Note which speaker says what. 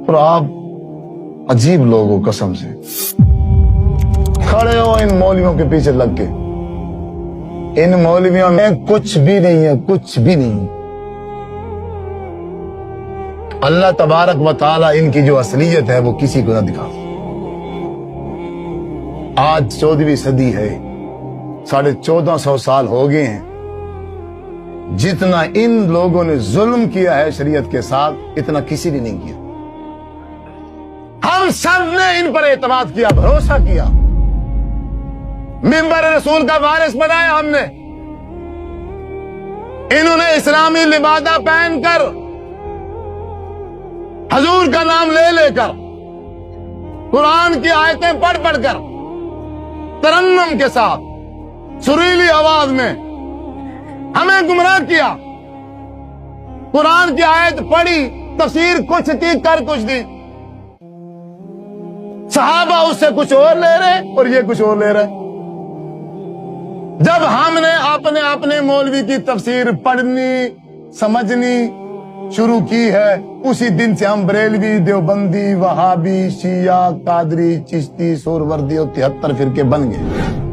Speaker 1: और आप अजीब लोग हो कसम से। खड़े हो इन मौलवियों के पीछे लग के। इन मौलवियों में कुछ भी नहीं है, कुछ भी नहीं। अल्लाह तबारक व तआला इनकी जो असलियत है वो किसी को ना दिखा। आज 14वीं सदी है, 1450 साल हो गए हैं। जितना इन लोगों ने जुल्म किया है शरीयत के साथ, इतना किसी ने नहीं किया। हम सब ने इन पर एतमाद किया, भरोसा किया, मिंबर रसूल का वारिस बनाया हमने। इन्होंने इस्लामी लिबादा पहनकर, हजूर का नाम ले लेकर, कुरान की आयतें पढ़ पढ़कर, तरन्नुम के साथ, सुरीली आवाज में हमें गुमराह किया। कुरान की आयत पढ़ी, तफसीर कुछ थी, कर कुछ दी। सहाबा उससे कुछ और ले रहे और ये कुछ और ले रहे। जब हमने अपने अपने मौलवी की तफसीर पढ़नी, समझनी शुरू की है, उसी दिन से हम बरेलवी, देवबंदी, वहाबी, शिया, कादरी, चिश्ती, सोहरवर्दी और 73 फिरके बन गए।